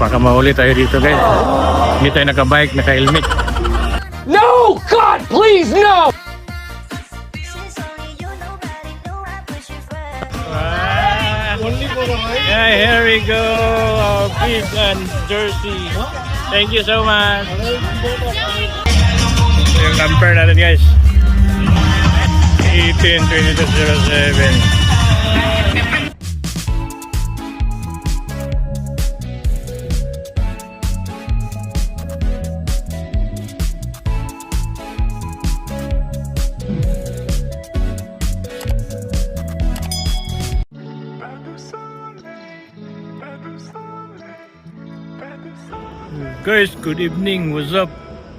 Baka mahuli tayo dito guys. Hindi tayo naka-bike, naka-helmet. No! God, please, no! Yeah, here we go. Beef and jersey. Thank you so much. Yung number natin guys. 18-2207. Guys, good evening. What's up?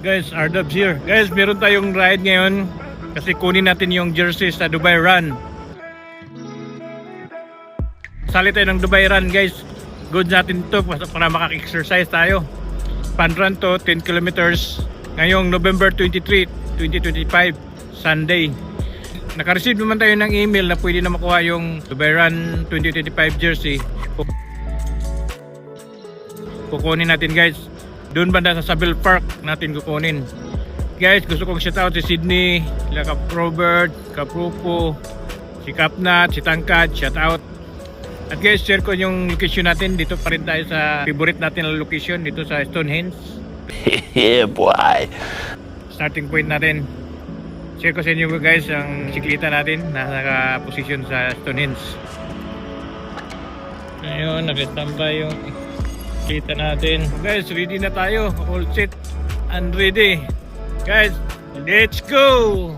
Guys, Ardabs here. Guys, meron tayong ride ngayon kasi kunin natin yung jersey sa Dubai Run. Sali tayo ng Dubai Run guys. Good natin to para makaka-exercise tayo. Fun run to 10 kilometers ngayong November 23, 2025, Sunday. Naka-receive naman tayo ng email na pwede na makuha yung Dubai Run 2025 jersey. Kukunin natin guys. Doon banda sa Sabel Park natin kukunin. Guys, gusto kong shout out si Sydney, sila Kap Robert, Kap Rupo, si Kapnat, si Tangkad, shout out. At guys, share ko yung location natin. Dito pa rin tayo sa favorite natin na location, dito sa Stonehenge. Yeah, boy. Starting point natin. Share ko sa inyo guys ang siklita natin na naka-position sa Stonehenge. Ayun, nakitambay yung kita natin. Guys, ready na tayo. All set and ready. Guys, let's go!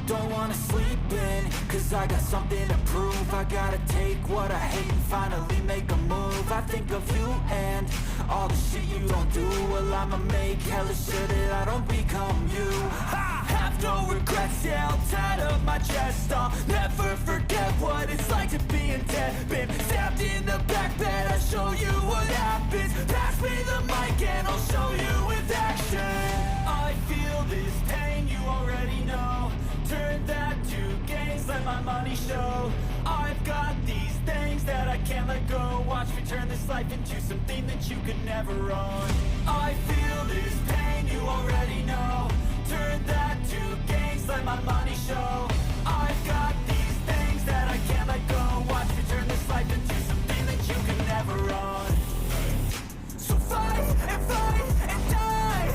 Don't wanna sleep in, cause I got something to prove. I gotta take what I hate and finally make a move. I think of you and all the shit you don't do. Well, I'ma make hella sure that I don't become you. I have no regrets, yeah, I'll tie up my chest. I'll never forget what it's like to be in debt. Been stabbed in the back bed, I'll show you what happens. Pass me the mic and I'll show you with action. I feel this pain, you already know. Turn that to gains, let my money show. I've got these things that I can't let go. Watch me turn this life into something that you could never own. I feel this pain, you already know. Turn that to gains, let my money show. I've got these things that I can't let go. Watch me turn this life into something that you could never own. So fight and die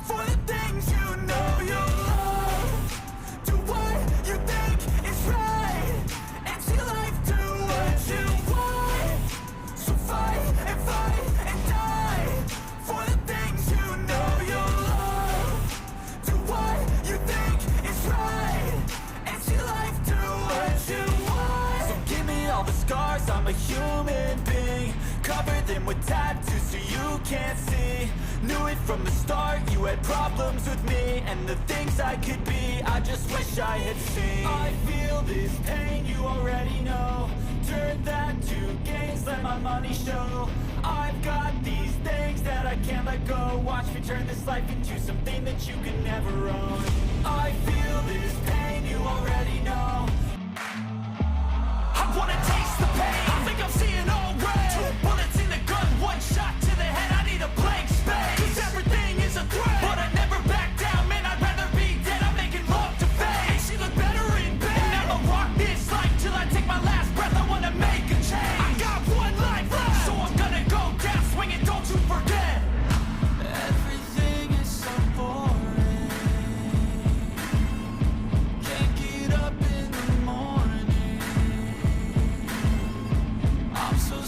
for the things you know you love. Do what you think is right, and see life do what you want. So fight and die for the things you know you love. Do what you think is right, and see life do what you want. So give me all the scars, I'm a human being. Cover them with tattoos so you can't see. Knew it from the start, you had problems with me and the things I could be, I just wish I had seen. I feel this pain, you already know. Turn that to gains, let my money show. I've got these things that I can't let go. Watch me turn this life into something that you can never own. I feel this pain, you already know. I wanna taste the pain, I think I'm seeing all red. 2 bullets in the gun, 1 shot to the head, I need a blank space. Cause everything is a threat, but I never back down, man, I'd rather be dead. I'm making love to fame, and she look better in bed. And I'ma rock this life till I take my last breath, I wanna make a change. I got 1 life left, so I'm gonna go down swinging, don't you forget. Everything is so boring. Can't get up in the morning. I'm so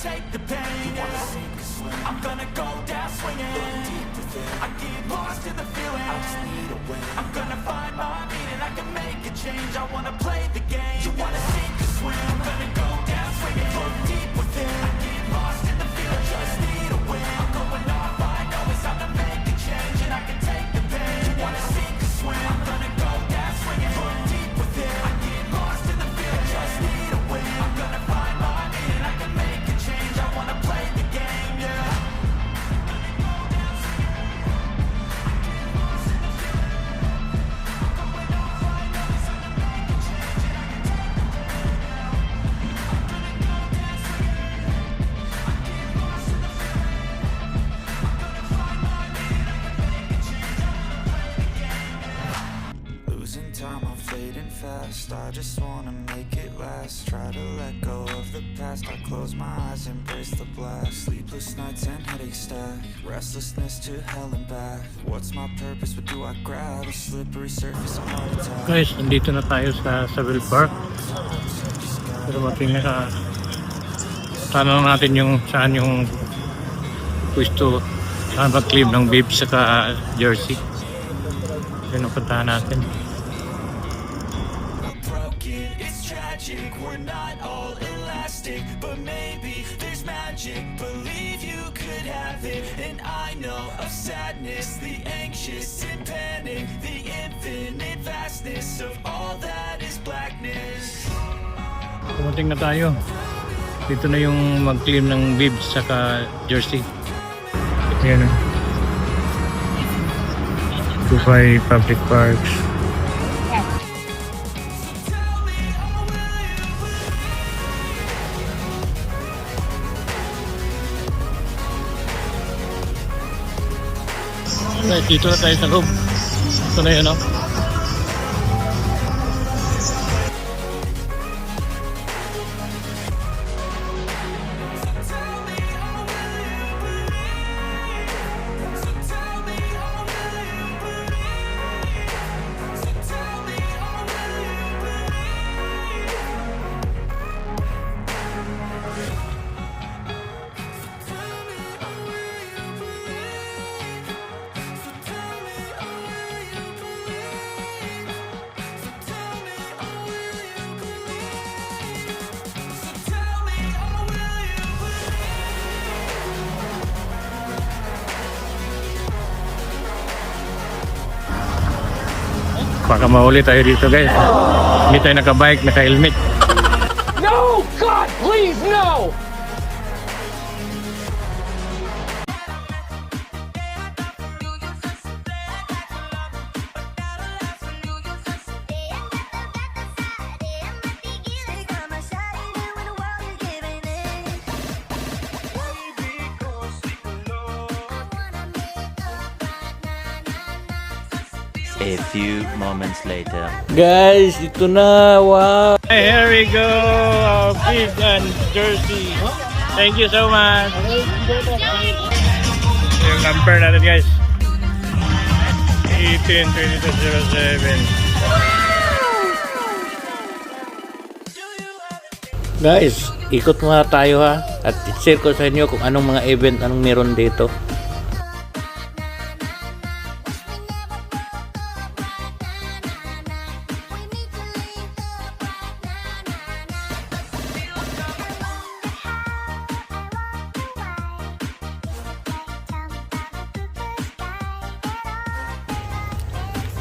take the pain. I'm gonna go down swinging. I get lost in the feeling. I'm gonna find my meaning. I can make a change. I wanna play the game. You wanna sink or swim? I'm gonna go down swinging. Look deep within. I get lost in the feeling. Just need a win. I'm going off. I know it's time to make a change, and I can take the pain. You wanna sink or swim? I'm gonna go down swinging. Look deep within. I get lost in the feeling. Just need a win. I'm gonna find my meaning. I can make a change. I wanna play the game. Yeah. Losing time, I'm fading fast. I just wanna make it last. Try to let go of the past. I close my eyes, embrace the blast. Sleepless nights and headaches stack. Restlessness to hell and back. What's my purpose? What do I grab? A slippery surface, a heart attack. Guys, nandito na tayo sa Sabel Park. Pero matingin na tanong natin yung saan yung pwesto saan mag-claim ng beef saka jersey. Yun ang puntahan natin. Broken, it's tragic. We're not all elastic, but maybe there's magic. Believe you could have it, and I know of sadness, the anxious and panic, the infinite vastness of all that is blackness. Pumunting na tayo. Dito na yung mag-claim ng bibs saka jersey. Ayan. Dubai Public Parks. Dito na tayo sa loob. Ito na yun, no? Baka mahuli tayo dito, guys. Hindi tayo naka-bike, naka-helmet. No! God, please, no! A few moments later. Guys, ito na. Wow. Hey, here we go. Bib and jersey. Thank you so much. Yung number natin, guys. 18-2207. Guys, ikot muna tayo ha. At i-share ko sa inyo kung anong mga event anong meron dito.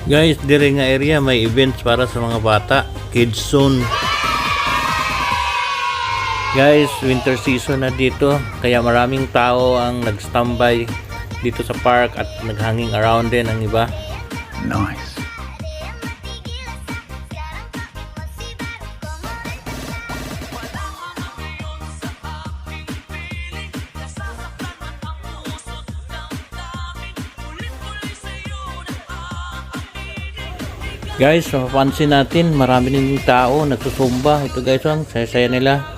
Guys, dire nga area may events para sa mga bata, kids zone. Guys, winter season na dito, kaya maraming tao ang nag-standby dito sa park at naghanging around din ang iba. Nice. Guys, mapapansin natin, marami din tao nagsusumba. Ito guys, ang saya-saya nila.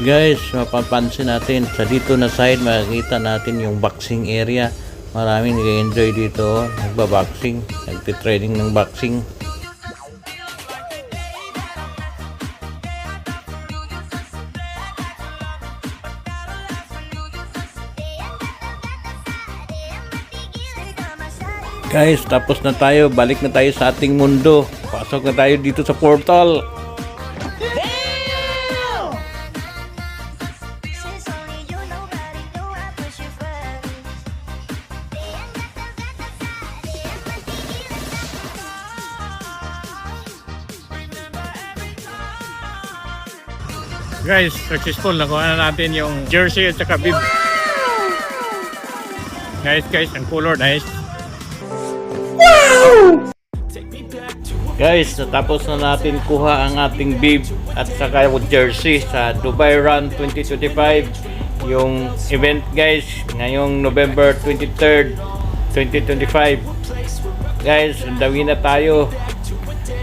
Guys, mapapansin natin sa dito na side, makikita natin yung boxing area. Maraming nag-enjoy dito, nagba-boxing, nagtitraining ng boxing. Guys, tapos na tayo, balik na tayo sa ating mundo. Pasok na tayo dito sa portal. Guys, successful. Nakuha na natin yung jersey at saka bib. Guys, ang color, nice. Guys, natapos na natin kuha ang ating bib at saka yung jersey sa Dubai Run 2025. Yung event guys, ngayong November 23rd, 2025. Guys, sundawin na tayo.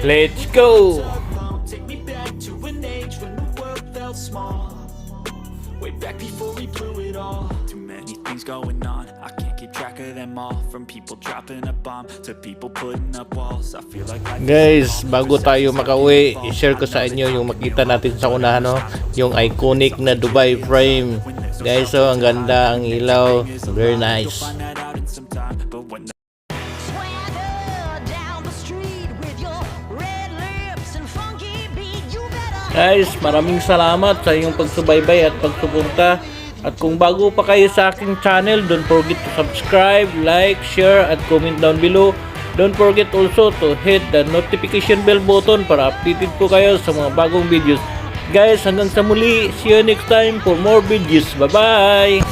Let's go! Take me back to an age when the world felt small. Way back before we blew it all. Too many things going on, I can't keep track of them all. From people dropping a bomb to people putting up walls. I feel like life Guys, bago tayo makauwi, i-share ko sa inyo yung makita natin sa unahan, no? Yung iconic na Dubai frame. Guys, so ang ganda, ang ilaw, very nice. find that out in some time. But when Swagger down the street with your red lips and funky beat. You better Guys, maraming salamat sa iyong pagsubaybay at pagsuporta. At kung bago pa kayo sa aking channel, don't forget to subscribe, like, share, at comment down below. Don't forget also to hit the notification bell button para updated po kayo sa mga bagong videos. Guys, hanggang sa muli. See you next time for more videos. Bye-bye!